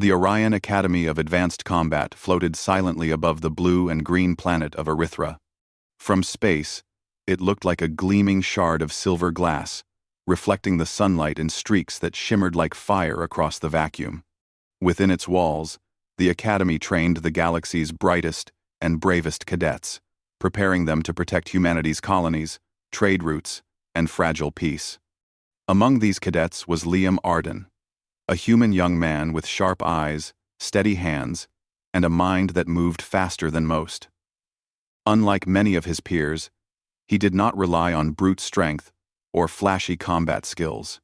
The Orion Academy of Advanced Combat floated silently above the blue and green planet of Erythra. From space, it looked like a gleaming shard of silver glass, reflecting the sunlight in streaks that shimmered like fire across the vacuum. Within its walls, the Academy trained the galaxy's brightest and bravest cadets, preparing them to protect humanity's colonies, trade routes, and fragile peace. Among these cadets was Liam Arden, a human young man with sharp eyes, steady hands, and a mind that moved faster than most. Unlike many of his peers, he did not rely on brute strength or flashy combat skills.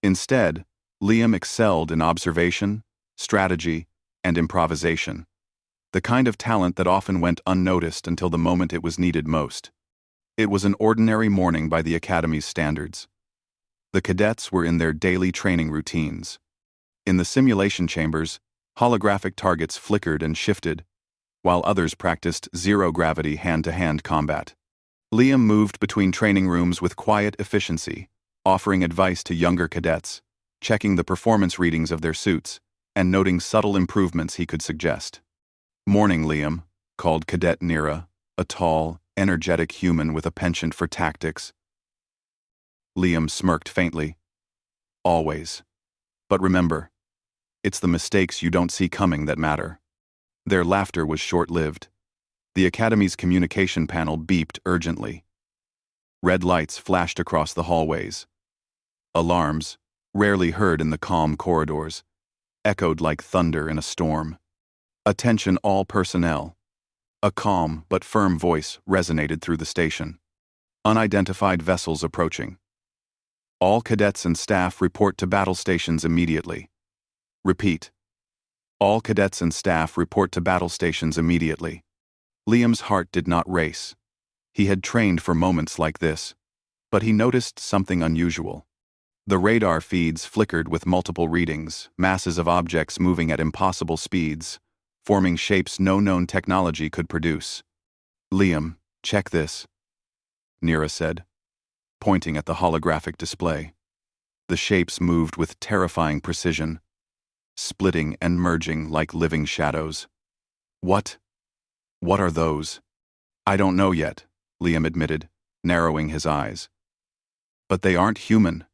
Instead, Liam excelled in observation, strategy, and improvisation, the kind of talent that often went unnoticed until the moment it was needed most. It was an ordinary morning by the Academy's standards. The cadets were in their daily training routines. In the simulation chambers, holographic targets flickered and shifted, while others practiced zero-gravity hand-to-hand combat. Liam moved between training rooms with quiet efficiency, offering advice to younger cadets, checking the performance readings of their suits, and noting subtle improvements he could suggest. "Morning, Liam," called Cadet Nira, a tall, energetic human with a penchant for tactics. Liam smirked faintly. "Always. But remember, it's the mistakes you don't see coming that matter." Their laughter was short-lived. The Academy's communication panel beeped urgently. Red lights flashed across the hallways. Alarms, rarely heard in the calm corridors, echoed like thunder in a storm. "Attention all personnel." A calm but firm voice resonated through the station. "Unidentified vessels approaching. All cadets and staff report to battle stations immediately. Repeat. All cadets and staff report to battle stations immediately." Liam's heart did not race. He had trained for moments like this, but he noticed something unusual. The radar feeds flickered with multiple readings, masses of objects moving at impossible speeds, forming shapes no known technology could produce. "Liam, check this," Nira said, pointing at the holographic display. The shapes moved with terrifying precision, splitting and merging like living shadows. What are those?" "I don't know yet," Liam admitted, narrowing his eyes. "But they aren't human,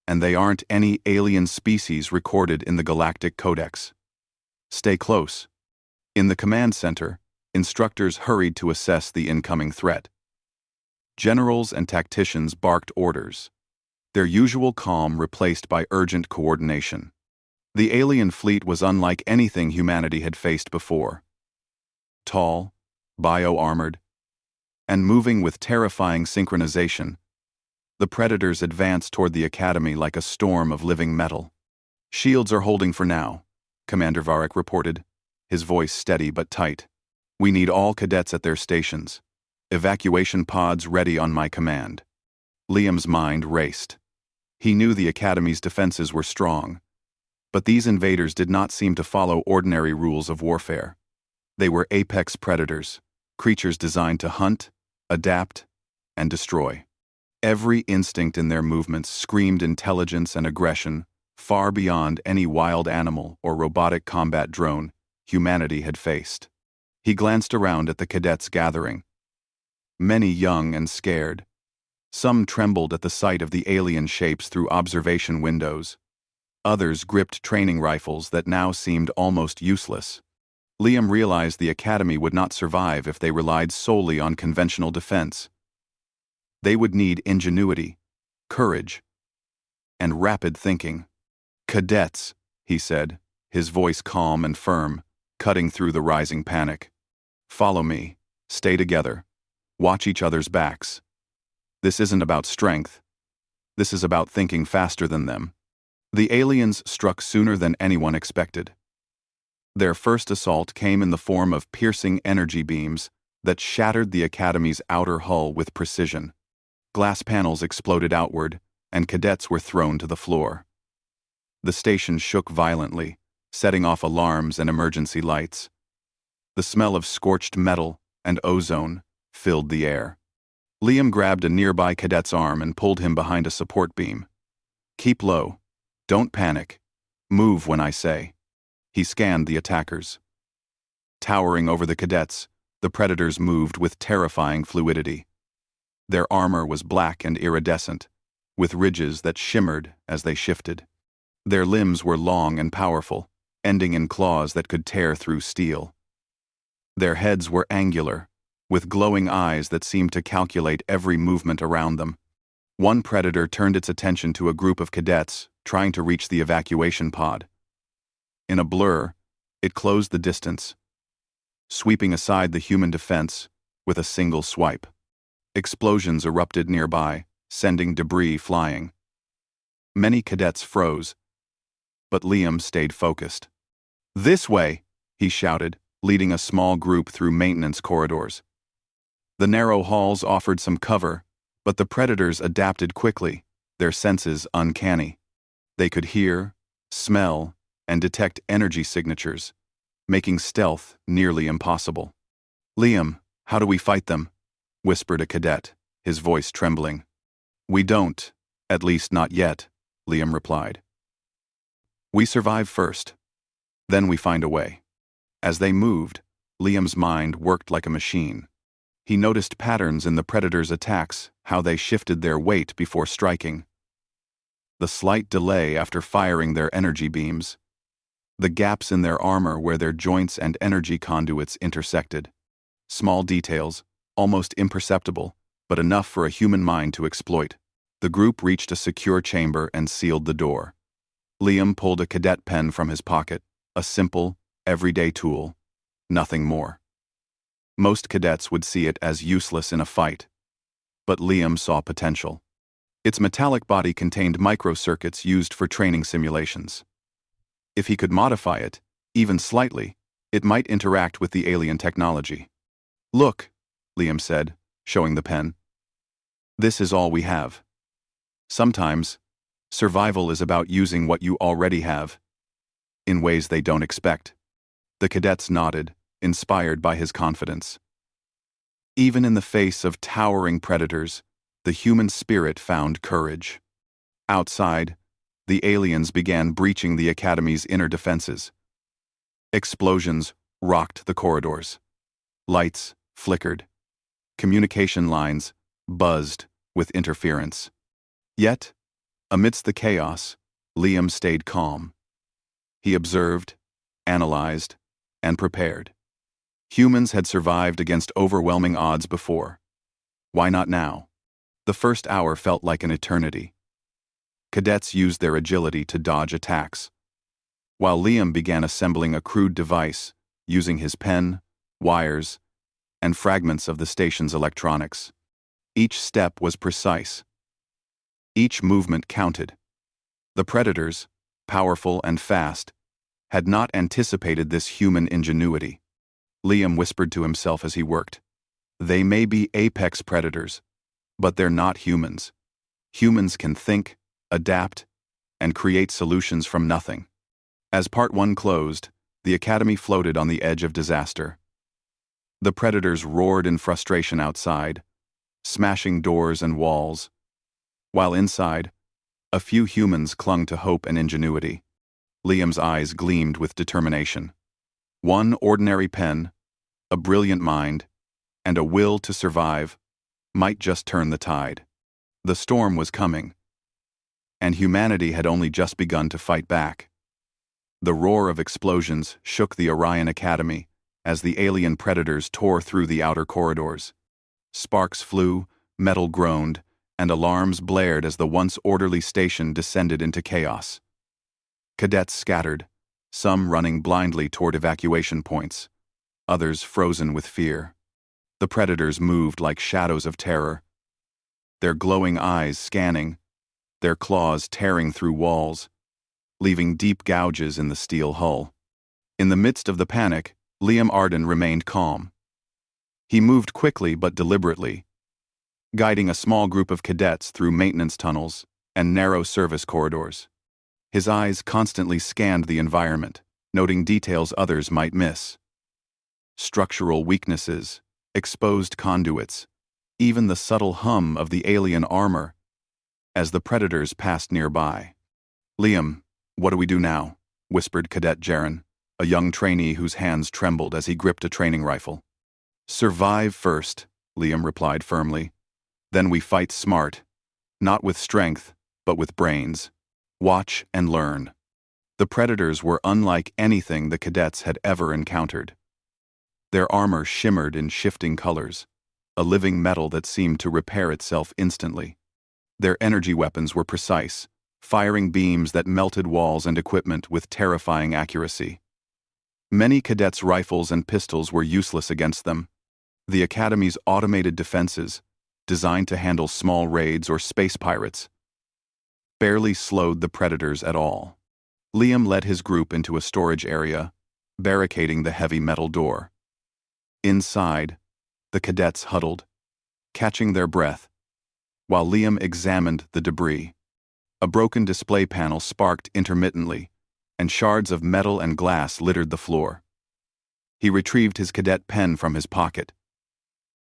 and they aren't any alien species recorded in the Galactic Codex. Stay close." In the command center, instructors hurried to assess the incoming threat. Generals and tacticians barked orders, their usual calm replaced by urgent coordination. The alien fleet was unlike anything humanity had faced before. Tall, bio-armored, and moving with terrifying synchronization, the Predators advanced toward the Academy like a storm of living metal. "Shields are holding for now," Commander Varric reported, his voice steady but tight. "We need all cadets at their stations. Evacuation pods ready on my command." Liam's mind raced. He knew the Academy's defenses were strong, but these invaders did not seem to follow ordinary rules of warfare. They were apex predators, creatures designed to hunt, adapt, and destroy. Every instinct in their movements screamed intelligence and aggression, far beyond any wild animal or robotic combat drone humanity had faced. He glanced around at the cadets gathering. Many young and scared. Some trembled at the sight of the alien shapes through observation windows. Others gripped training rifles that now seemed almost useless. Liam realized the Academy would not survive if they relied solely on conventional defense. They would need ingenuity, courage, and rapid thinking. "Cadets," he said, his voice calm and firm, cutting through the rising panic. "Follow me. Stay together. Watch each other's backs. This isn't about strength. This is about thinking faster than them." The aliens struck sooner than anyone expected. Their first assault came in the form of piercing energy beams that shattered the Academy's outer hull with precision. Glass panels exploded outward, and cadets were thrown to the floor. The station shook violently, setting off alarms and emergency lights. The smell of scorched metal and ozone filled the air. Liam grabbed a nearby cadet's arm and pulled him behind a support beam. "Keep low. Don't panic. Move when I say." He scanned the attackers. Towering over the cadets, the predators moved with terrifying fluidity. Their armor was black and iridescent, with ridges that shimmered as they shifted. Their limbs were long and powerful, ending in claws that could tear through steel. Their heads were angular, with glowing eyes that seemed to calculate every movement around them. One predator turned its attention to a group of cadets trying to reach the evacuation pod. In a blur, it closed the distance, sweeping aside the human defense with a single swipe. Explosions erupted nearby, sending debris flying. Many cadets froze, but Liam stayed focused. "This way," he shouted, leading a small group through maintenance corridors. The narrow halls offered some cover, but the predators adapted quickly, their senses uncanny. They could hear, smell, and detect energy signatures, making stealth nearly impossible. "Liam, how do we fight them?" whispered a cadet, his voice trembling. "We don't, at least not yet," Liam replied. "We survive first. Then we find a way." As they moved, Liam's mind worked like a machine. He noticed patterns in the predators' attacks, how they shifted their weight before striking. The slight delay after firing their energy beams. The gaps in their armor where their joints and energy conduits intersected. Small details, almost imperceptible, but enough for a human mind to exploit. The group reached a secure chamber and sealed the door. Liam pulled a cadet pen from his pocket, a simple, everyday tool, nothing more. Most cadets would see it as useless in a fight, but Liam saw potential. Its metallic body contained microcircuits used for training simulations. If he could modify it, even slightly, it might interact with the alien technology. "Look," Liam said, showing the pen. "This is all we have. Sometimes, survival is about using what you already have, in ways they don't expect." The cadets nodded, inspired by his confidence. Even in the face of towering predators, the human spirit found courage. Outside, the aliens began breaching the Academy's inner defenses. Explosions rocked the corridors. Lights flickered. Communication lines buzzed with interference. Yet, amidst the chaos, Liam stayed calm. He observed, analyzed, and prepared. Humans had survived against overwhelming odds before. Why not now? The first hour felt like an eternity. Cadets used their agility to dodge attacks, while Liam began assembling a crude device using his pen, wires, and fragments of the station's electronics. Each step was precise. Each movement counted. The predators, powerful and fast, had not anticipated this human ingenuity. Liam whispered to himself as he worked. "They may be apex predators, but they're not humans. Humans can think, adapt, and create solutions from nothing." As Part 1 closed, the Academy floated on the edge of disaster. The predators roared in frustration outside, smashing doors and walls, while inside, a few humans clung to hope and ingenuity. Liam's eyes gleamed with determination. One ordinary pen, a brilliant mind, and a will to survive might just turn the tide. The storm was coming, and humanity had only just begun to fight back. The roar of explosions shook the Orion Academy as the alien predators tore through the outer corridors. Sparks flew, metal groaned, and alarms blared as the once orderly station descended into chaos. Cadets scattered, some running blindly toward evacuation points, others frozen with fear. The predators moved like shadows of terror, their glowing eyes scanning, their claws tearing through walls, leaving deep gouges in the steel hull. In the midst of the panic, Liam Arden remained calm. He moved quickly but deliberately, guiding a small group of cadets through maintenance tunnels and narrow service corridors. His eyes constantly scanned the environment, noting details others might miss. Structural weaknesses, exposed conduits, even the subtle hum of the alien armor as the predators passed nearby. "Liam, what do we do now?" whispered Cadet Jaren. a young trainee whose hands trembled as he gripped a training rifle. "Survive first," Liam replied firmly. "Then we fight smart. Not with strength, but with brains. Watch and learn." The predators were unlike anything the cadets had ever encountered. Their armor shimmered in shifting colors, a living metal that seemed to repair itself instantly. Their energy weapons were precise, firing beams that melted walls and equipment with terrifying accuracy. Many cadets' rifles and pistols were useless against them. The Academy's automated defenses, designed to handle small raids or space pirates, barely slowed the predators at all. Liam led his group into a storage area, barricading the heavy metal door. Inside, the cadets huddled, catching their breath, while Liam examined the debris. A broken display panel sparked intermittently, and shards of metal and glass littered the floor. He retrieved his cadet pen from his pocket,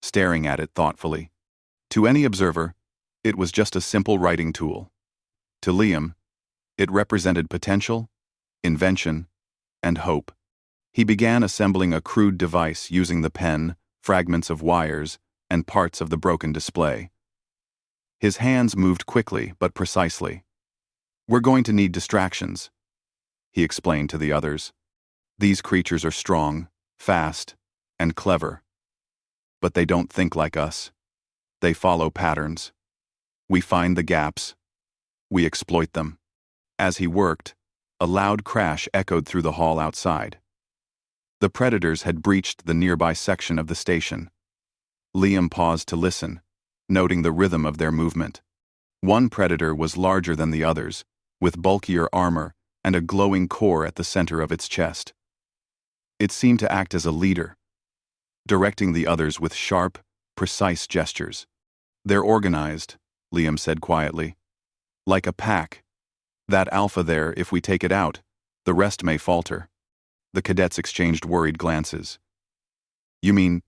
staring at it thoughtfully. To any observer, it was just a simple writing tool. To Liam, it represented potential, invention, and hope. He began assembling a crude device using the pen, fragments of wires, and parts of the broken display. His hands moved quickly but precisely. "We're going to need distractions," he explained to the others. "These creatures are strong, fast, and clever. But they don't think like us. They follow patterns. We find the gaps. We exploit them." As he worked, a loud crash echoed through the hall outside. The predators had breached the nearby section of the station. Liam paused to listen, noting the rhythm of their movement. One predator was larger than the others, with bulkier armor and a glowing core at the center of its chest. It seemed to act as a leader, directing the others with sharp, precise gestures. "They're organized," Liam said quietly. "Like a pack. That alpha there, if we take it out, the rest may falter." The cadets exchanged worried glances. "You mean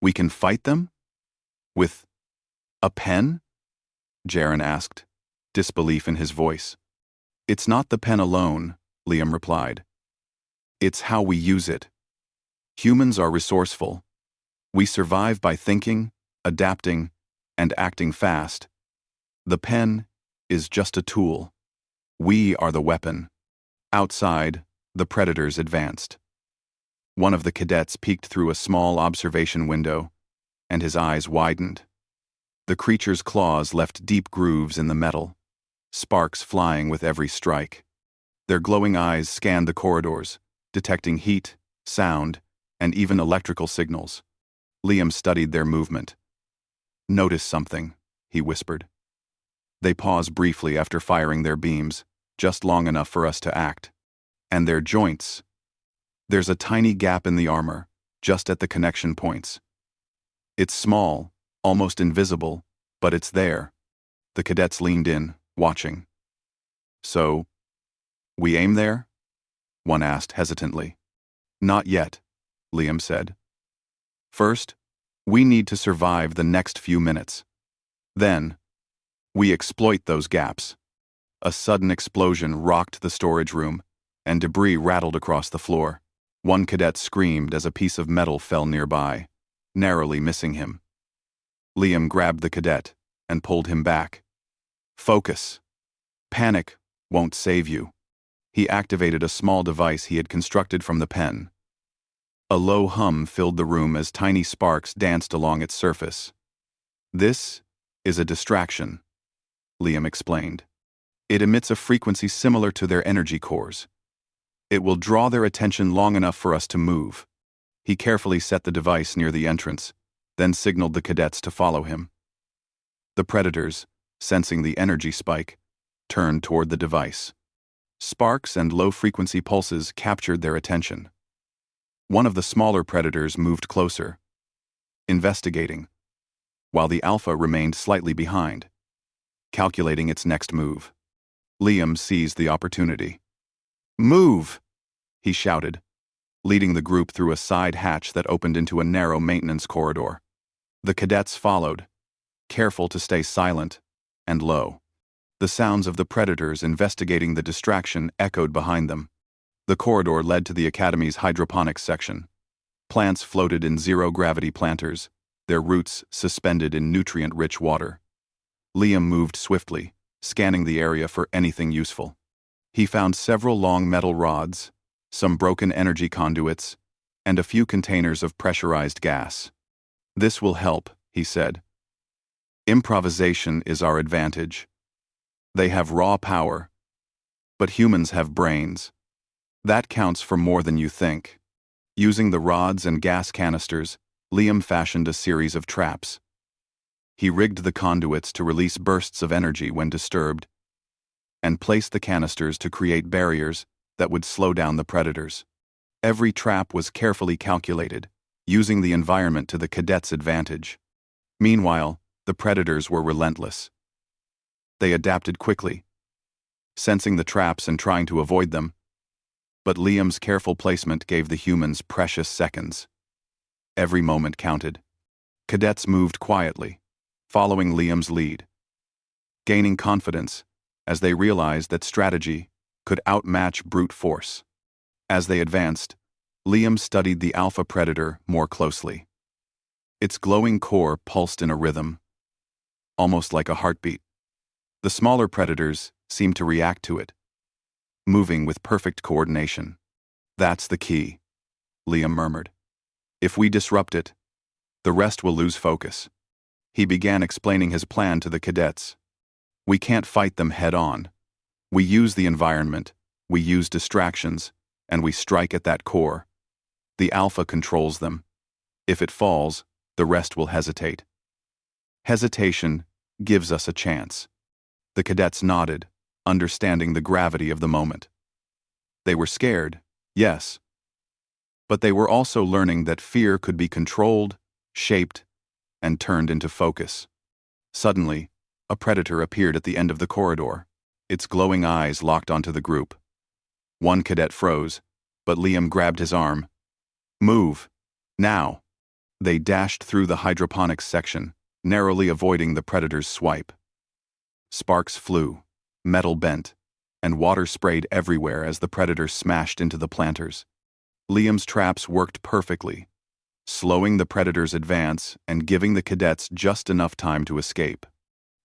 we can fight them? With a pen?" Jaren asked, disbelief in his voice. "It's not the pen alone," Liam replied. "It's how we use it. Humans are resourceful. We survive by thinking, adapting, and acting fast. The pen is just a tool. We are the weapon." Outside, the predators advanced. One of the cadets peeked through a small observation window, and his eyes widened. The creature's claws left deep grooves in the metal, sparks flying with every strike. Their glowing eyes scanned the corridors, detecting heat, sound, and even electrical signals. Liam studied their movement. "Notice something," he whispered. "They pause briefly after firing their beams, just long enough for us to act. And their joints. There's a tiny gap in the armor, just at the connection points. It's small, almost invisible, but it's there." The cadets leaned in, watching. "So, we aim there?" one asked hesitantly. "Not yet," Liam said. "First, we need to survive the next few minutes. Then, we exploit those gaps." A sudden explosion rocked the storage room, and debris rattled across the floor. One cadet screamed as a piece of metal fell nearby, narrowly missing him. Liam grabbed the cadet and pulled him back. "Focus. Panic won't save you." He activated a small device he had constructed from the pen. A low hum filled the room as tiny sparks danced along its surface. "This is a distraction," Liam explained. "It emits a frequency similar to their energy cores. It will draw their attention long enough for us to move." He carefully set the device near the entrance, then signaled the cadets to follow him. The predators, sensing the energy spike, turned toward the device. Sparks and low-frequency pulses captured their attention. One of the smaller predators moved closer, investigating, while the alpha remained slightly behind, calculating its next move. Liam seized the opportunity. "Move!" he shouted, leading the group through a side hatch that opened into a narrow maintenance corridor. The cadets followed, careful to stay silent and low. The sounds of the predators investigating the distraction echoed behind them. The corridor led to the Academy's hydroponics section. Plants floated in zero-gravity planters, their roots suspended in nutrient-rich water. Liam moved swiftly, scanning the area for anything useful. He found several long metal rods, some broken energy conduits, and a few containers of pressurized gas. "This will help," he said. "Improvisation is our advantage. They have raw power, but humans have brains. That counts for more than you think." Using the rods and gas canisters, Liam fashioned a series of traps. He rigged the conduits to release bursts of energy when disturbed, and placed the canisters to create barriers that would slow down the predators. Every trap was carefully calculated, using the environment to the cadets' advantage. Meanwhile, the predators were relentless. They adapted quickly, sensing the traps and trying to avoid them, but Liam's careful placement gave the humans precious seconds. Every moment counted. Cadets moved quietly, following Liam's lead, gaining confidence as they realized that strategy could outmatch brute force. As they advanced, Liam studied the alpha predator more closely. Its glowing core pulsed in a rhythm, almost like a heartbeat. The smaller predators seemed to react to it, moving with perfect coordination. "That's the key," Liam murmured. "If we disrupt it, the rest will lose focus." He began explaining his plan to the cadets. "We can't fight them head-on. We use the environment, we use distractions, and we strike at that core. The alpha controls them. If it falls, the rest will hesitate. Hesitation gives us a chance." The cadets nodded, understanding the gravity of the moment. They were scared, yes, but they were also learning that fear could be controlled, shaped, and turned into focus. Suddenly, a predator appeared at the end of the corridor, its glowing eyes locked onto the group. One cadet froze, but Liam grabbed his arm. "Move! Now!" They dashed through the hydroponics section, narrowly avoiding the predator's swipe. Sparks flew, metal bent, and water sprayed everywhere as the predator smashed into the planters. Liam's traps worked perfectly, slowing the predator's advance and giving the cadets just enough time to escape.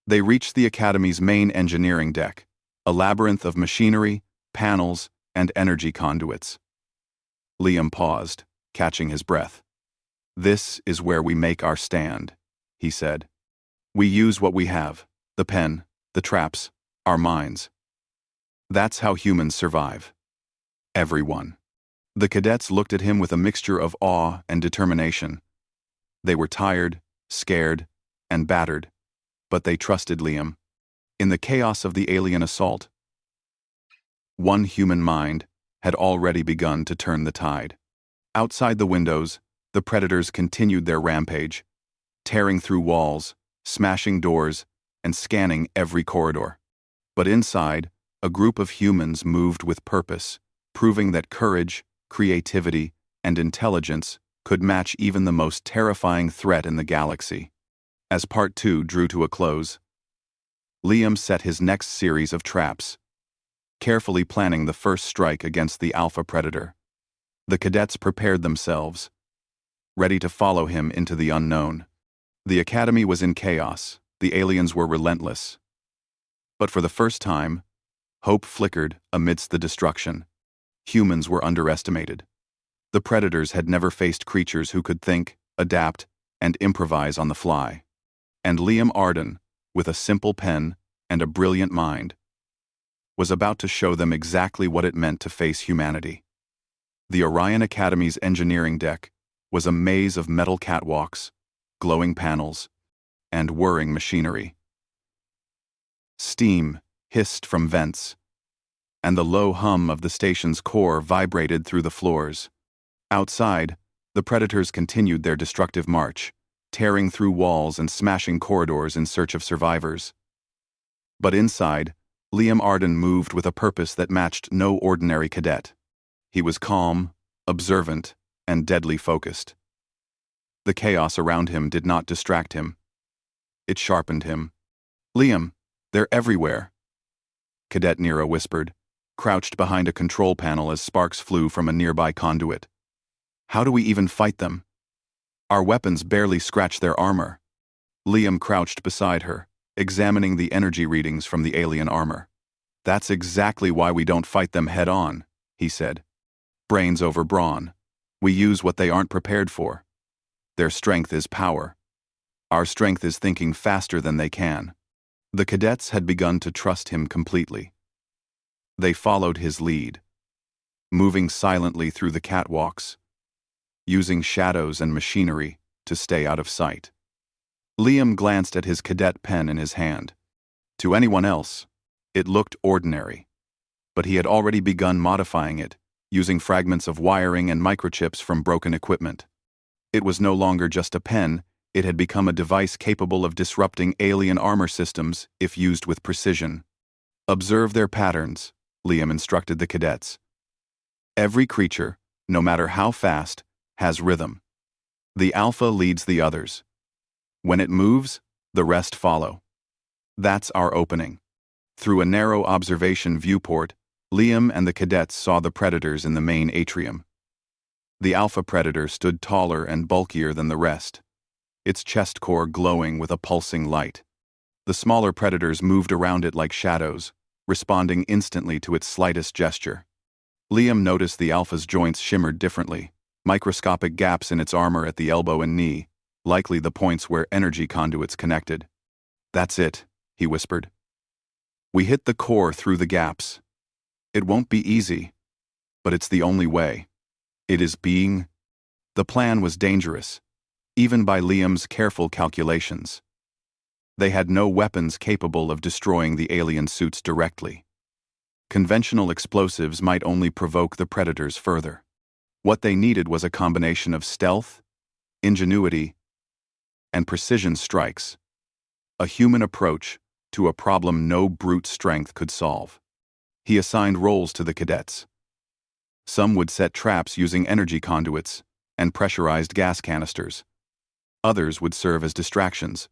They reached the Academy's main engineering deck, a labyrinth of machinery, panels, and energy conduits. Liam paused, catching his breath. "This is where we make our stand," he said. "We use what we have, the pen, the traps, our minds. That's how humans survive." Everyone. The cadets looked at him with a mixture of awe and determination. They were tired, scared, and battered, but they trusted Liam. In the chaos of the alien assault, one human mind had already begun to turn the tide. Outside the windows, the predators continued their rampage, tearing through walls, smashing doors, and scanning every corridor. But inside, a group of humans moved with purpose, proving that courage, creativity, and intelligence could match even the most terrifying threat in the galaxy. As Part 2 drew to a close, Liam set his next series of traps, carefully planning the first strike against the alpha predator. The cadets prepared themselves, ready to follow him into the unknown. The Academy was in chaos, the aliens were relentless. But for the first time, hope flickered amidst the destruction. Humans were underestimated. The predators had never faced creatures who could think, adapt, and improvise on the fly. And Liam Arden, with a simple pen and a brilliant mind, was about to show them exactly what it meant to face humanity. The Orion Academy's engineering deck was a maze of metal catwalks, glowing panels, and whirring machinery. Steam hissed from vents, and the low hum of the station's core vibrated through the floors. Outside, the predators continued their destructive march, tearing through walls and smashing corridors in search of survivors. But inside, Liam Arden moved with a purpose that matched no ordinary cadet. He was calm, observant, and deadly focused. The chaos around him did not distract him. It sharpened him. "Liam, they're everywhere," Cadet Nero whispered, crouched behind a control panel as sparks flew from a nearby conduit. How do we even fight them? Our weapons barely scratch their armor. Liam crouched beside her, examining the energy readings from the alien armor. That's exactly why we don't fight them head-on, he said. Brains over brawn. We use what they aren't prepared for. Their strength is power. Our strength is thinking faster than they can. The cadets had begun to trust him completely. They followed his lead, moving silently through the catwalks, using shadows and machinery to stay out of sight. Liam glanced at his cadet pen in his hand. To anyone else, it looked ordinary, but he had already begun modifying it, using fragments of wiring and microchips from broken equipment. It was no longer just a pen, it had become a device capable of disrupting alien armor systems if used with precision. Observe their patterns, Liam instructed the cadets. Every creature, no matter how fast, has rhythm. The alpha leads the others. When it moves, the rest follow. That's our opening. Through a narrow observation viewport, Liam and the cadets saw the predators in the main atrium. The alpha predator stood taller and bulkier than the rest, its chest core glowing with a pulsing light. The smaller predators moved around it like shadows, responding instantly to its slightest gesture. Liam noticed the alpha's joints shimmered differently, microscopic gaps in its armor at the elbow and knee, likely the points where energy conduits connected. That's it, he whispered. We hit the core through the gaps. It won't be easy, but it's the only way. It is being. The plan was dangerous, even by Liam's careful calculations. They had no weapons capable of destroying the alien suits directly. Conventional explosives might only provoke the predators further. What they needed was a combination of stealth, ingenuity, and precision strikes. A human approach to a problem no brute strength could solve. He assigned roles to the cadets. Some would set traps using energy conduits and pressurized gas canisters. Others would serve as distractions,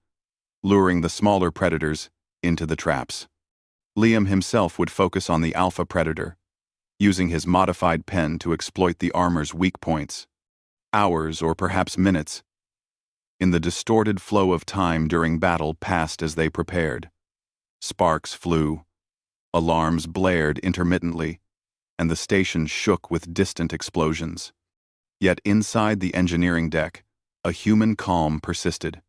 luring the smaller predators into the traps. Liam himself would focus on the alpha predator, using his modified pen to exploit the armor's weak points. Hours or perhaps minutes in the distorted flow of time during battle passed as they prepared. Sparks flew, alarms blared intermittently, and the station shook with distant explosions. Yet inside the engineering deck, a human calm persisted.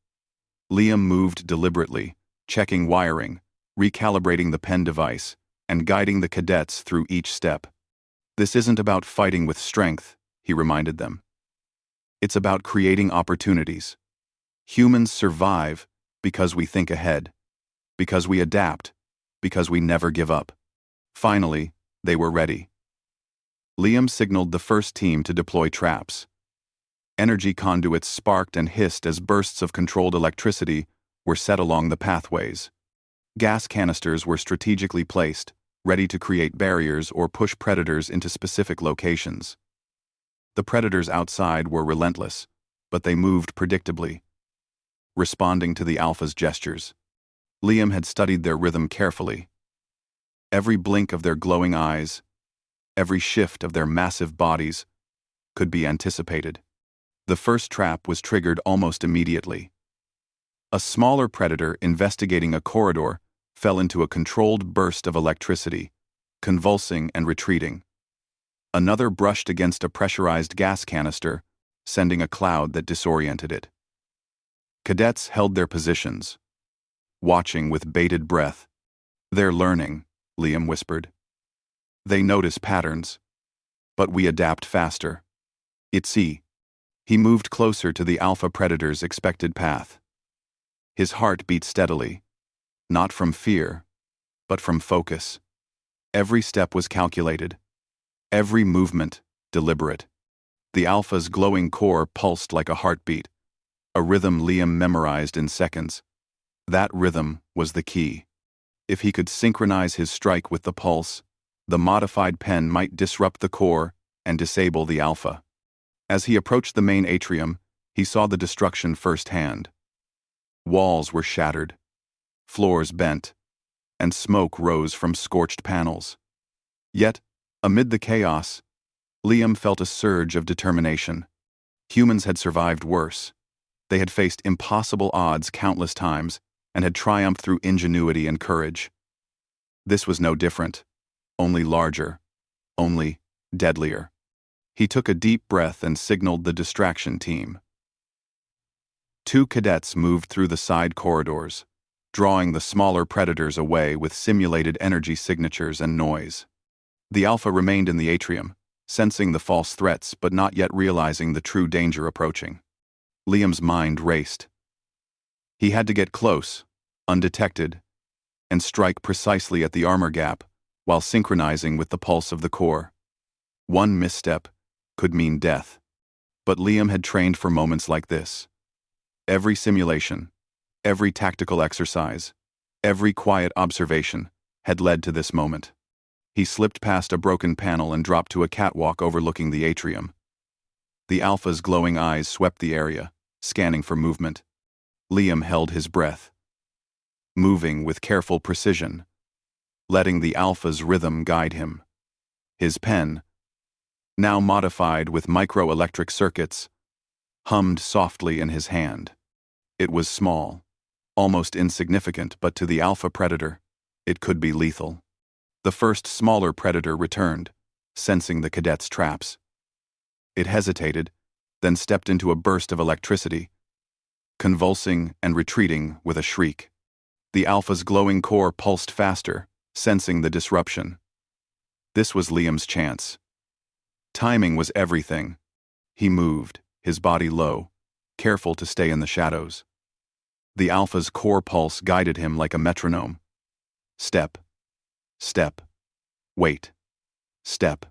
Liam moved deliberately, checking wiring, recalibrating the pen device, and guiding the cadets through each step. This isn't about fighting with strength, he reminded them. It's about creating opportunities. Humans survive because we think ahead, because we adapt, because we never give up. Finally, they were ready. Liam signaled the first team to deploy traps. Energy conduits sparked and hissed as bursts of controlled electricity were set along the pathways. Gas canisters were strategically placed, ready to create barriers or push predators into specific locations. The predators outside were relentless, but they moved predictably, responding to the alpha's gestures. Liam had studied their rhythm carefully. Every blink of their glowing eyes, every shift of their massive bodies, could be anticipated. The first trap was triggered almost immediately. A smaller predator investigating a corridor fell into a controlled burst of electricity, convulsing and retreating. Another brushed against a pressurized gas canister, sending a cloud that disoriented it. Cadets held their positions, watching with bated breath. They're learning, Liam whispered. They notice patterns, but we adapt faster. He moved closer to the alpha predator's expected path. His heart beat steadily, not from fear, but from focus. Every step was calculated, every movement deliberate. The alpha's glowing core pulsed like a heartbeat, a rhythm Liam memorized in seconds. That rhythm was the key. If he could synchronize his strike with the pulse, the modified pen might disrupt the core and disable the alpha. As he approached the main atrium, he saw the destruction firsthand. Walls were shattered, floors bent, and smoke rose from scorched panels. Yet, amid the chaos, Liam felt a surge of determination. Humans had survived worse. They had faced impossible odds countless times and had triumphed through ingenuity and courage. This was no different, only larger, only deadlier. He took a deep breath and signaled the distraction team. 2 cadets moved through the side corridors, drawing the smaller predators away with simulated energy signatures and noise. The Alpha remained in the atrium, sensing the false threats but not yet realizing the true danger approaching. Liam's mind raced. He had to get close, undetected, and strike precisely at the armor gap while synchronizing with the pulse of the core. One misstep could mean death. But Liam had trained for moments like this. Every simulation, every tactical exercise, every quiet observation had led to this moment. He slipped past a broken panel and dropped to a catwalk overlooking the atrium. The Alpha's glowing eyes swept the area, scanning for movement. Liam held his breath, moving with careful precision, letting the Alpha's rhythm guide him. His pen, now modified with microelectric circuits, hummed softly in his hand. It was small, almost insignificant, but to the Alpha predator, it could be lethal. The first smaller predator returned, sensing the cadet's traps. It hesitated, then stepped into a burst of electricity, convulsing and retreating with a shriek. The Alpha's glowing core pulsed faster, sensing the disruption. This was Liam's chance. Timing was everything. He moved, his body low, careful to stay in the shadows. The Alpha's core pulse guided him like a metronome. Step. Step. Wait. Step.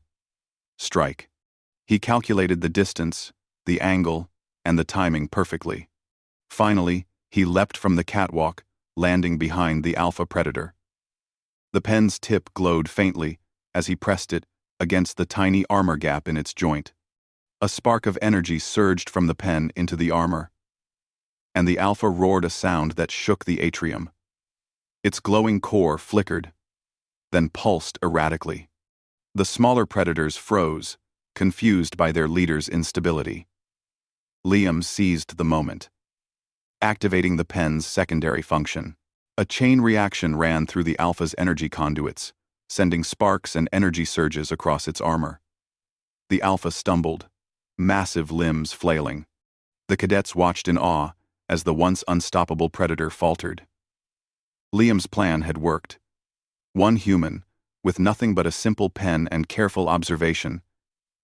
Strike. He calculated the distance, the angle, and the timing perfectly. Finally, he leapt from the catwalk, landing behind the Alpha predator. The pen's tip glowed faintly as he pressed it against the tiny armor gap in its joint. A spark of energy surged from the pen into the armor, and the Alpha roared a sound that shook the atrium. Its glowing core flickered, then pulsed erratically. The smaller predators froze, confused by their leader's instability. Liam seized the moment, activating the pen's secondary function. A chain reaction ran through the Alpha's energy conduits, sending sparks and energy surges across its armor. The Alpha stumbled, massive limbs flailing. The cadets watched in awe as the once unstoppable predator faltered. Liam's plan had worked. One human, with nothing but a simple pen and careful observation,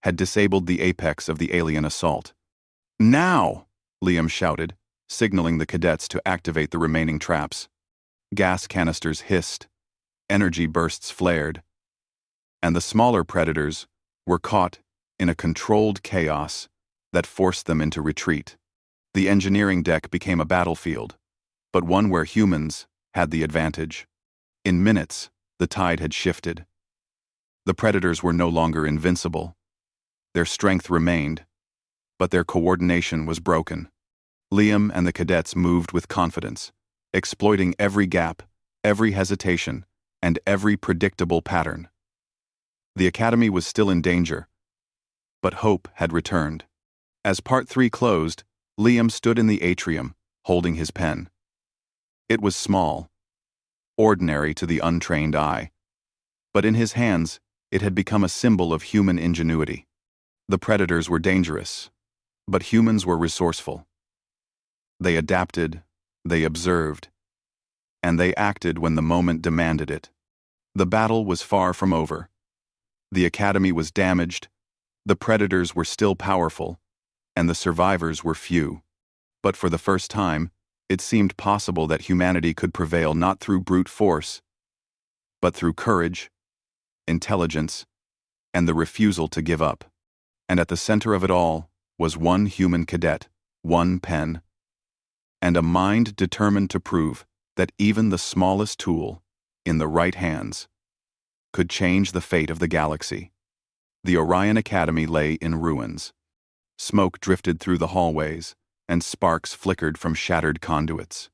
had disabled the apex of the alien assault. "Now!" Liam shouted, signaling the cadets to activate the remaining traps. Gas canisters hissed, energy bursts flared, and the smaller predators were caught in a controlled chaos that forced them into retreat. The engineering deck became a battlefield, but one where humans had the advantage. In minutes, the tide had shifted. The predators were no longer invincible. Their strength remained, but their coordination was broken. Liam and the cadets moved with confidence, exploiting every gap, every hesitation, and every predictable pattern. The Academy was still in danger, but hope had returned. As Part 3 closed, Liam stood in the atrium, holding his pen. It was small, ordinary to the untrained eye, but in his hands it had become a symbol of human ingenuity. The predators were dangerous, but humans were resourceful. They adapted, they observed, and they acted when the moment demanded it. The battle was far from over. The Academy was damaged, the predators were still powerful, and the survivors were few. But for the first time, it seemed possible that humanity could prevail not through brute force, but through courage, intelligence, and the refusal to give up. And at the center of it all was one human cadet, one pen, and a mind determined to prove that even the smallest tool, in the right hands, could change the fate of the galaxy. The Orion Academy lay in ruins. Smoke drifted through the hallways, and sparks flickered from shattered conduits.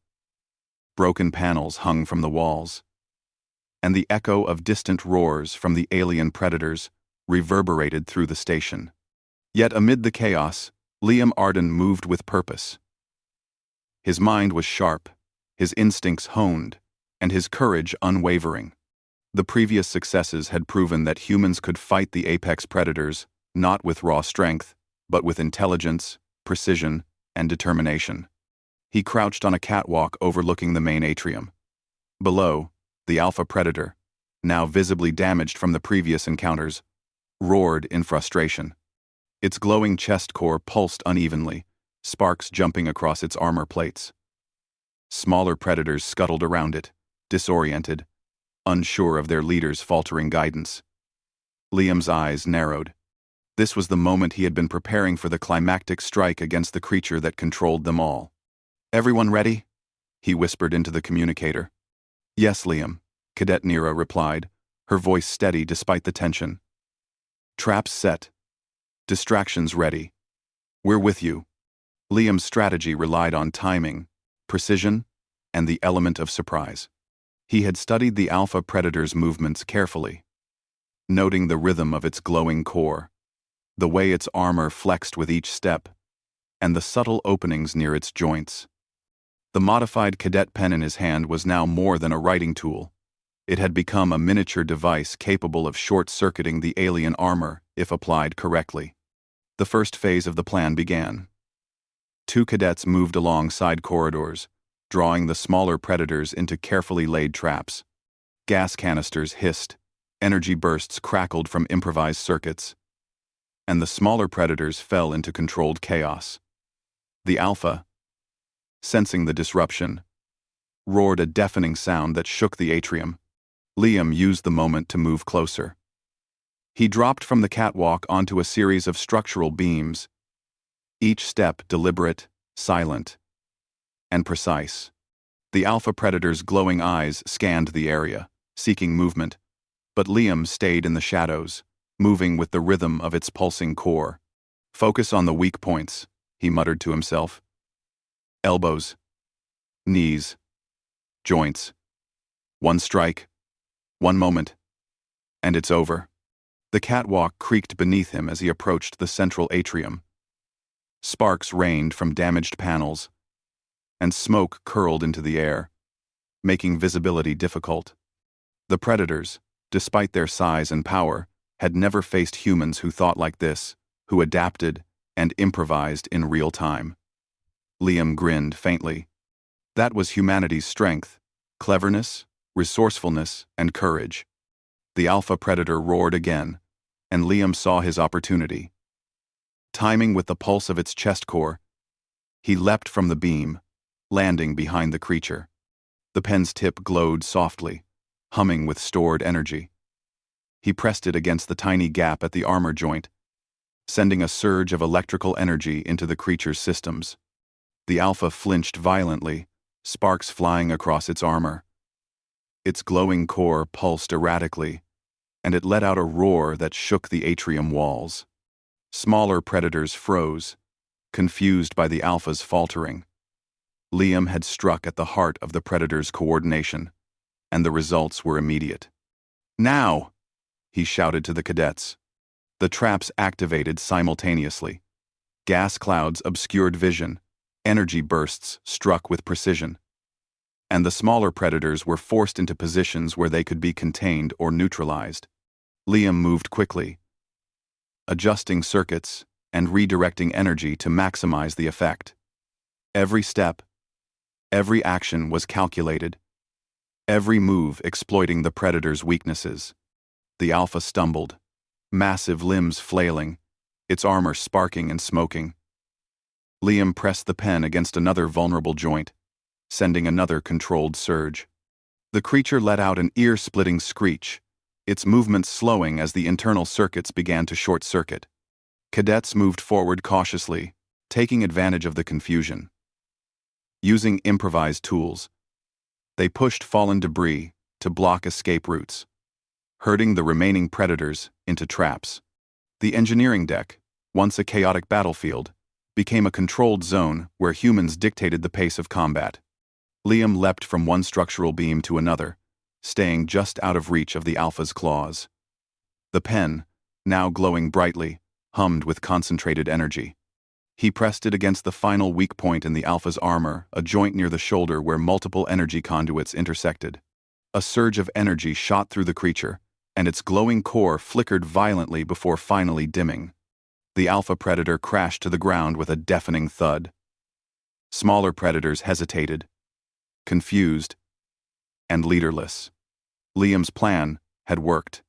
Broken panels hung from the walls, and the echo of distant roars from the alien predators reverberated through the station. Yet amid the chaos, Liam Arden moved with purpose. His mind was sharp, his instincts honed, and his courage unwavering. The previous successes had proven that humans could fight the apex predators not with raw strength, but with intelligence, precision, and determination. He crouched on a catwalk overlooking the main atrium. Below, the alpha predator, now visibly damaged from the previous encounters, roared in frustration. Its glowing chest core pulsed unevenly, sparks jumping across its armor plates. Smaller predators scuttled around it, disoriented, unsure of their leader's faltering guidance. Liam's eyes narrowed. This was the moment he had been preparing for, the climactic strike against the creature that controlled them all. "Everyone ready?" he whispered into the communicator. "Yes, Liam," Cadet Nira replied, her voice steady despite the tension. "Traps set. Distractions ready. We're with you." Liam's strategy relied on timing, precision, and the element of surprise. He had studied the alpha predator's movements carefully, noting the rhythm of its glowing core, the way its armor flexed with each step, and the subtle openings near its joints. The modified cadet pen in his hand was now more than a writing tool. It had become a miniature device capable of short-circuiting the alien armor if applied correctly. The first phase of the plan began. 2 cadets moved along side corridors, drawing the smaller predators into carefully laid traps. Gas canisters hissed, energy bursts crackled from improvised circuits, and the smaller predators fell into controlled chaos. The alpha, sensing the disruption, roared a deafening sound that shook the atrium. Liam used the moment to move closer. He dropped from the catwalk onto a series of structural beams, each step deliberate, silent, and precise. The alpha predator's glowing eyes scanned the area, seeking movement, but Liam stayed in the shadows, moving with the rhythm of its pulsing core. "Focus on the weak points," he muttered to himself. "Elbows, knees, joints. One strike, one moment, and it's over." The catwalk creaked beneath him as he approached the central atrium. Sparks rained from damaged panels, and smoke curled into the air, making visibility difficult. The predators, despite their size and power, had never faced humans who thought like this, who adapted and improvised in real time. Liam grinned faintly. That was humanity's strength: cleverness, resourcefulness, and courage. The alpha predator roared again, and Liam saw his opportunity. Timing with the pulse of its chest core, he leapt from the beam, landing behind the creature. The pen's tip glowed softly, humming with stored energy. He pressed it against the tiny gap at the armor joint, sending a surge of electrical energy into the creature's systems. The alpha flinched violently, sparks flying across its armor. Its glowing core pulsed erratically, and it let out a roar that shook the atrium walls. Smaller predators froze, confused by the alpha's faltering. Liam had struck at the heart of the predator's coordination, and the results were immediate. "Now!" he shouted to the cadets. The traps activated simultaneously. Gas clouds obscured vision, energy bursts struck with precision, and the smaller predators were forced into positions where they could be contained or neutralized. Liam moved quickly, adjusting circuits and redirecting energy to maximize the effect. Every step, every action was calculated, every move exploiting the predator's weaknesses. The alpha stumbled, massive limbs flailing, its armor sparking and smoking. Liam pressed the pen against another vulnerable joint, sending another controlled surge. The creature let out an ear-splitting screech, its movements slowing as the internal circuits began to short-circuit. Cadets moved forward cautiously, taking advantage of the confusion. Using improvised tools, they pushed fallen debris to block escape routes, herding the remaining predators into traps. The engineering deck, once a chaotic battlefield, became a controlled zone where humans dictated the pace of combat. Liam leapt from one structural beam to another, staying just out of reach of the Alpha's claws. The pen, now glowing brightly, hummed with concentrated energy. He pressed it against the final weak point in the Alpha's armor, a joint near the shoulder where multiple energy conduits intersected. A surge of energy shot through the creature, and its glowing core flickered violently before finally dimming. The Alpha Predator crashed to the ground with a deafening thud. Smaller predators hesitated, confused, and leaderless. Liam's plan had worked.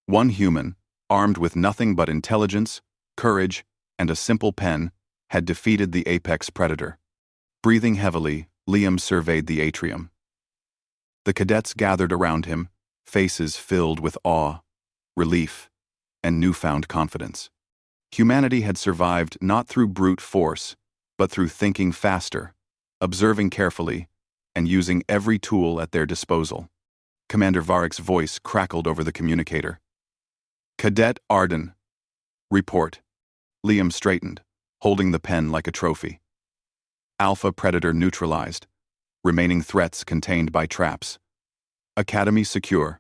One human, armed with nothing but intelligence, courage, and a simple pen, had defeated the apex predator. Breathing heavily, Liam surveyed the atrium. The cadets gathered around him, faces filled with awe, relief, and newfound confidence. Humanity had survived not through brute force, but through thinking faster, observing carefully, and using every tool at their disposal. Commander Varick's voice crackled over the communicator. "Cadet Arden. Report." Liam straightened, holding the pen like a trophy. Alpha Predator neutralized. Remaining threats contained by traps. Academy secure.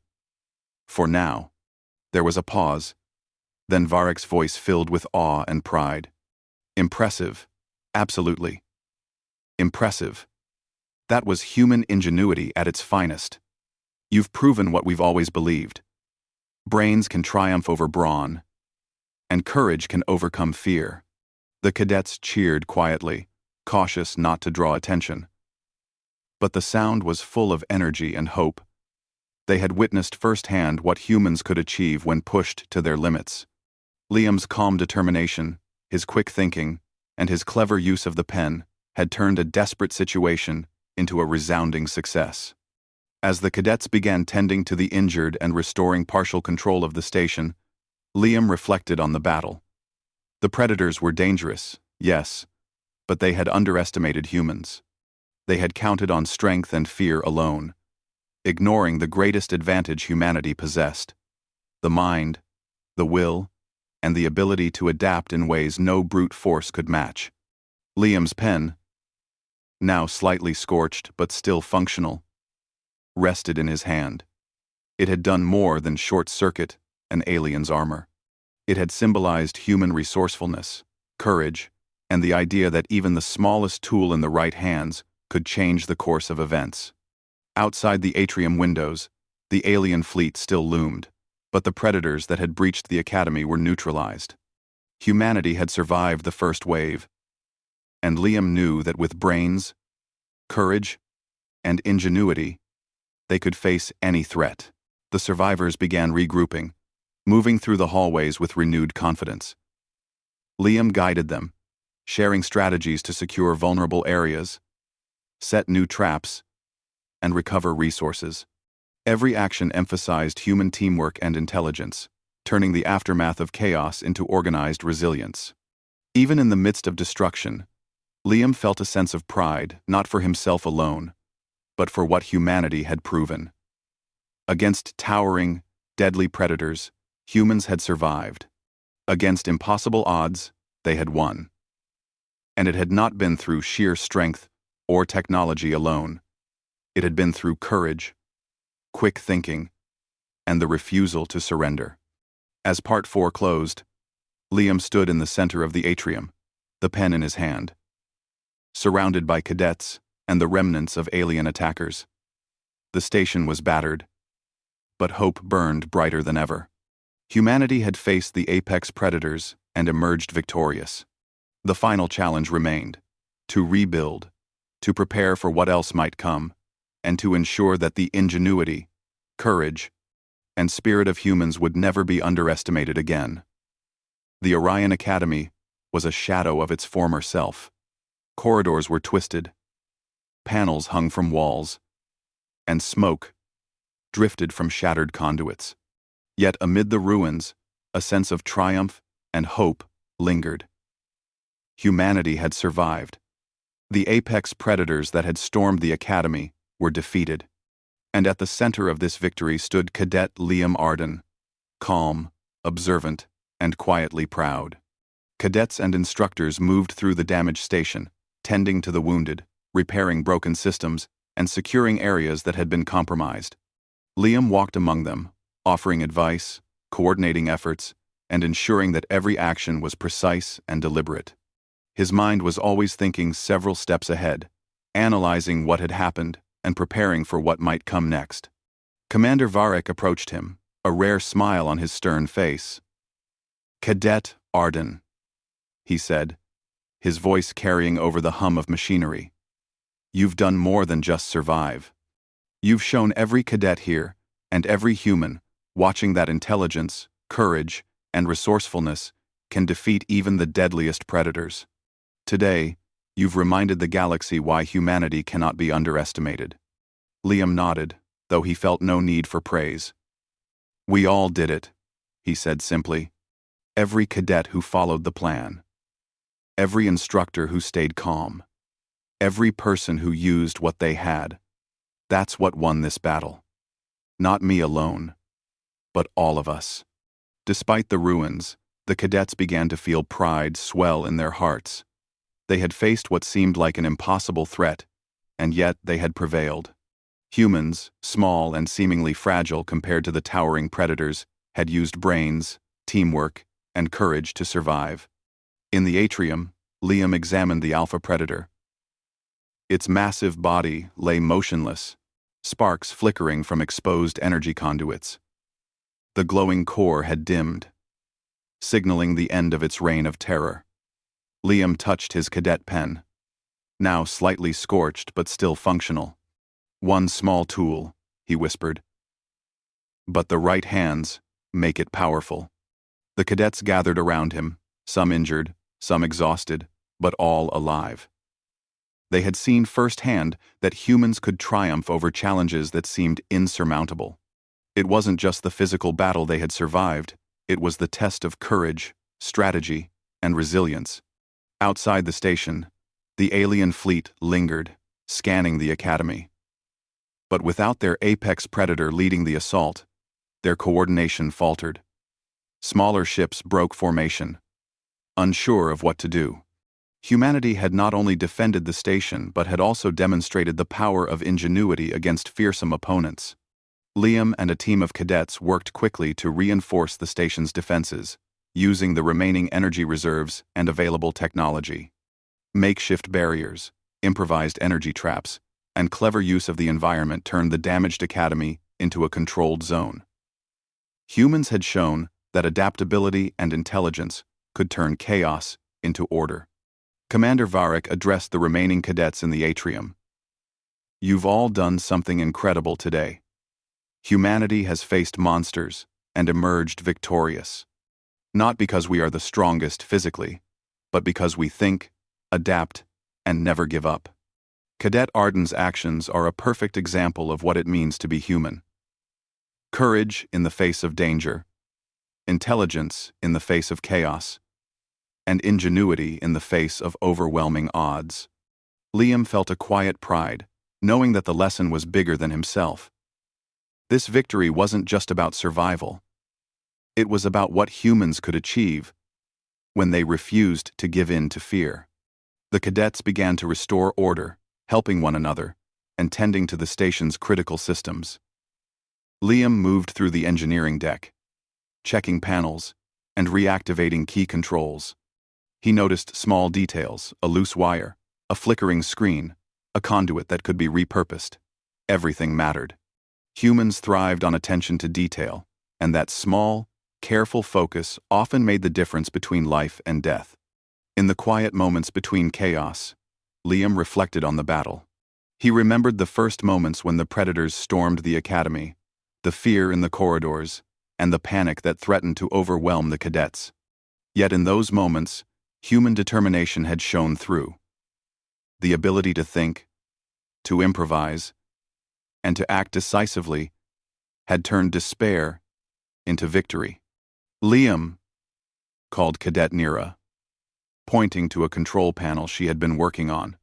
For now. There was a pause. Then Varick's voice filled with awe and pride. Impressive. Absolutely. Impressive. That was human ingenuity at its finest. You've proven what we've always believed. Brains can triumph over brawn, and courage can overcome fear. The cadets cheered quietly, cautious not to draw attention. But the sound was full of energy and hope. They had witnessed firsthand what humans could achieve when pushed to their limits. Liam's calm determination, his quick thinking, and his clever use of the pen had turned a desperate situation into a resounding success. As the cadets began tending to the injured and restoring partial control of the station, Liam reflected on the battle. The predators were dangerous, yes, but they had underestimated humans. They had counted on strength and fear alone, ignoring the greatest advantage humanity possessed: the mind, the will, and the ability to adapt in ways no brute force could match. Liam's pen, now slightly scorched but still functional, rested in his hand. It had done more than short-circuit an alien's armor. It had symbolized human resourcefulness, courage, and the idea that even the smallest tool in the right hands could change the course of events. Outside the atrium windows, the alien fleet still loomed, but the predators that had breached the academy were neutralized. Humanity had survived the first wave, and Liam knew that with brains, courage, and ingenuity, they could face any threat. The survivors began regrouping, moving through the hallways with renewed confidence. Liam guided them, sharing strategies to secure vulnerable areas, set new traps, and recover resources. Every action emphasized human teamwork and intelligence, turning the aftermath of chaos into organized resilience. Even in the midst of destruction, Liam felt a sense of pride, not for himself alone, but for what humanity had proven. Against towering, deadly predators, humans had survived. Against impossible odds, they had won. And it had not been through sheer strength or technology alone. It had been through courage, quick thinking, and the refusal to surrender. As Part 4 closed, Liam stood in the center of the atrium, the pen in his hand. Surrounded by cadets and the remnants of alien attackers. The station was battered, but hope burned brighter than ever. Humanity had faced the apex predators and emerged victorious. The final challenge remained: to rebuild, to prepare for what else might come, and to ensure that the ingenuity, courage, and spirit of humans would never be underestimated again. The Orion Academy was a shadow of its former self. Corridors were twisted, panels hung from walls, and smoke drifted from shattered conduits. Yet amid the ruins, a sense of triumph and hope lingered. Humanity had survived. The apex predators that had stormed the academy were defeated, and at the center of this victory stood Cadet Liam Arden, calm, observant, and quietly proud. Cadets and instructors moved through the damaged station, tending to the wounded, repairing broken systems, and securing areas that had been compromised. Liam walked among them, offering advice, coordinating efforts, and ensuring that every action was precise and deliberate. His mind was always thinking several steps ahead, analyzing what had happened and preparing for what might come next. Commander Varek approached him, a rare smile on his stern face. "Cadet Arden," he said, his voice carrying over the hum of machinery. "You've done more than just survive. You've shown every cadet here, and every human, watching that intelligence, courage, and resourcefulness can defeat even the deadliest predators. Today, you've reminded the galaxy why humanity cannot be underestimated." Liam nodded, though he felt no need for praise. "We all did it," he said simply. "Every cadet who followed the plan. Every instructor who stayed calm. Every person who used what they had. That's what won this battle. Not me alone, but all of us." Despite the ruins, the cadets began to feel pride swell in their hearts. They had faced what seemed like an impossible threat, and yet they had prevailed. Humans, small and seemingly fragile compared to the towering predators, had used brains, teamwork, and courage to survive. In the atrium, Liam examined the alpha predator. Its massive body lay motionless, sparks flickering from exposed energy conduits. The glowing core had dimmed, signaling the end of its reign of terror. Liam touched his cadet pen, now slightly scorched but still functional. "One small tool," he whispered. "But the right hands make it powerful." The cadets gathered around him, some injured, some exhausted, but all alive. They had seen firsthand that humans could triumph over challenges that seemed insurmountable. It wasn't just the physical battle they had survived, it was the test of courage, strategy, and resilience. Outside the station, the alien fleet lingered, scanning the academy. But without their apex predator leading the assault, their coordination faltered. Smaller ships broke formation, unsure of what to do. Humanity had not only defended the station but had also demonstrated the power of ingenuity against fearsome opponents. Liam and a team of cadets worked quickly to reinforce the station's defenses, using the remaining energy reserves and available technology. Makeshift barriers, improvised energy traps, and clever use of the environment turned the damaged academy into a controlled zone. Humans had shown that adaptability and intelligence could turn chaos into order. Commander Varek addressed the remaining cadets in the atrium. "You've all done something incredible today. Humanity has faced monsters and emerged victorious. Not because we are the strongest physically, but because we think, adapt, and never give up." Cadet Arden's actions are a perfect example of what it means to be human. Courage in the face of danger, intelligence in the face of chaos, and ingenuity in the face of overwhelming odds. Liam felt a quiet pride, knowing that the lesson was bigger than himself. This victory wasn't just about survival. It was about what humans could achieve when they refused to give in to fear. The cadets began to restore order, helping one another, and tending to the station's critical systems. Liam moved through the engineering deck, checking panels and reactivating key controls. He noticed small details, a loose wire, a flickering screen, a conduit that could be repurposed. Everything mattered. Humans thrived on attention to detail, and that small, careful focus often made the difference between life and death. In the quiet moments between chaos, Liam reflected on the battle. He remembered the first moments when the predators stormed the academy, the fear in the corridors, and the panic that threatened to overwhelm the cadets. Yet in those moments, human determination had shone through. The ability to think, to improvise, and to act decisively had turned despair into victory. "Liam," called Cadet Nira, pointing to a control panel she had been working on.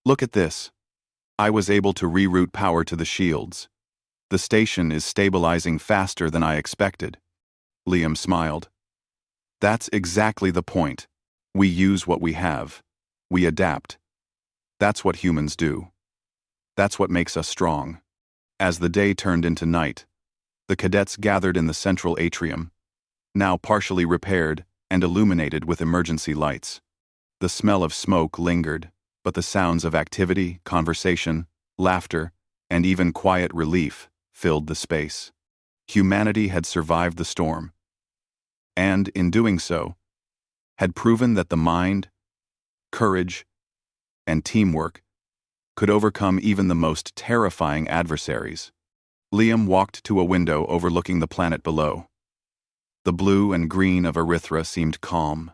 "Look at this. I was able to reroute power to the shields. The station is stabilizing faster than I expected." Liam smiled. "That's exactly the point. We use what we have. We adapt. That's what humans do. That's what makes us strong." As the day turned into night, the cadets gathered in the central atrium, now partially repaired and illuminated with emergency lights. The smell of smoke lingered, but the sounds of activity, conversation, laughter, and even quiet relief filled the space. Humanity had survived the storm, and, in doing so, had proven that the mind, courage, and teamwork could overcome even the most terrifying adversaries. Liam walked to a window overlooking the planet below. The blue and green of Erythra seemed calm,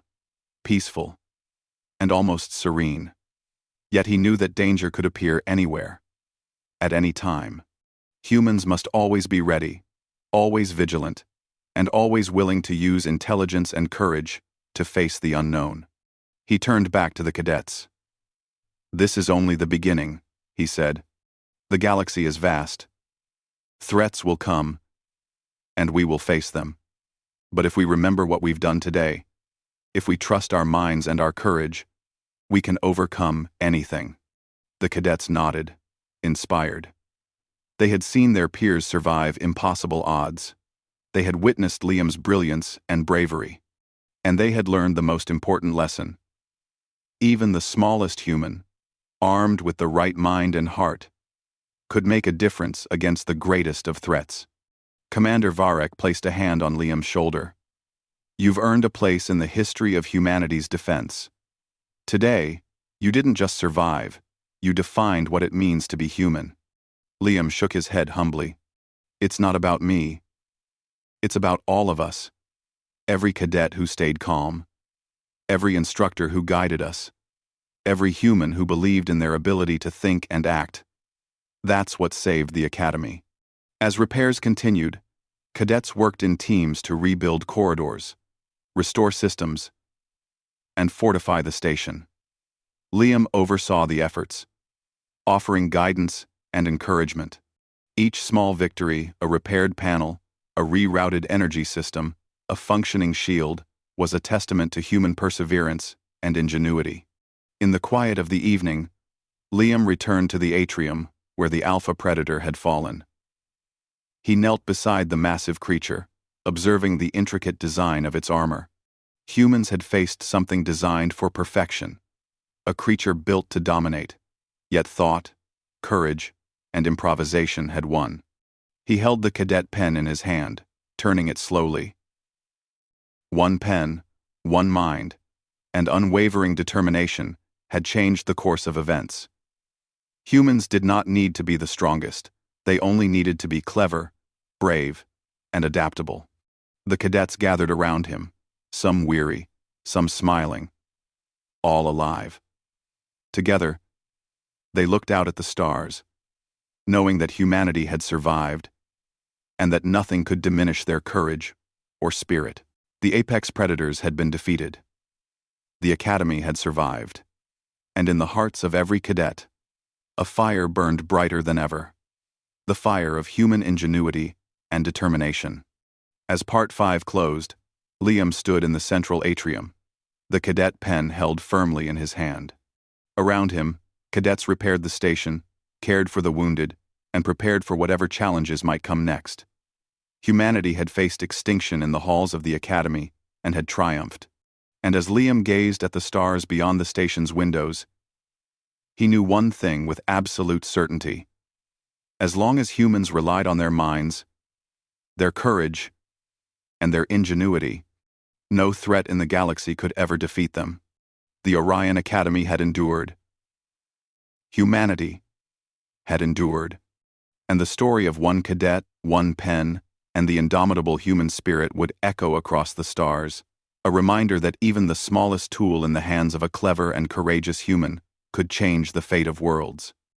peaceful, and almost serene. Yet he knew that danger could appear anywhere, at any time. Humans must always be ready, always vigilant, and always willing to use intelligence and courage to face the unknown. He turned back to the cadets. "This is only the beginning," he said. "The galaxy is vast. Threats will come, and we will face them. But if we remember what we've done today, if we trust our minds and our courage, we can overcome anything." The cadets nodded, inspired. They had seen their peers survive impossible odds. They had witnessed Liam's brilliance and bravery. And they had learned the most important lesson. Even the smallest human, armed with the right mind and heart, could make a difference against the greatest of threats. Commander Varek placed a hand on Liam's shoulder. "You've earned a place in the history of humanity's defense. Today, you didn't just survive, you defined what it means to be human." Liam shook his head humbly. "It's not about me. It's about all of us. Every cadet who stayed calm. Every instructor who guided us. Every human who believed in their ability to think and act. That's what saved the Academy." As repairs continued, cadets worked in teams to rebuild corridors, restore systems, and fortify the station. Liam oversaw the efforts, offering guidance and encouragement. Each small victory, a repaired panel, a rerouted energy system, a functioning shield, was a testament to human perseverance and ingenuity. In the quiet of the evening, Liam returned to the atrium where the Alpha Predator had fallen. He knelt beside the massive creature, observing the intricate design of its armor. Humans had faced something designed for perfection, a creature built to dominate, yet thought, courage, and improvisation had won. He held the cadet pen in his hand, turning it slowly. One pen, one mind, and unwavering determination had changed the course of events. Humans did not need to be the strongest, they only needed to be clever, brave, and adaptable. The cadets gathered around him, some weary, some smiling, all alive. Together, they looked out at the stars, knowing that humanity had survived, and that nothing could diminish their courage or spirit. The apex predators had been defeated. The Academy had survived. And in the hearts of every cadet, a fire burned brighter than ever. The fire of human ingenuity and determination. As Part 5 closed, Liam stood in the central atrium, the cadet pen held firmly in his hand. Around him, cadets repaired the station, cared for the wounded, and prepared for whatever challenges might come next. Humanity had faced extinction in the halls of the Academy and had triumphed. And as Liam gazed at the stars beyond the station's windows, he knew one thing with absolute certainty. As long as humans relied on their minds, their courage, and their ingenuity, no threat in the galaxy could ever defeat them. The Orion Academy had endured. Humanity had endured. And the story of one cadet, one pen, and the indomitable human spirit would echo across the stars, a reminder that even the smallest tool in the hands of a clever and courageous human could change the fate of worlds.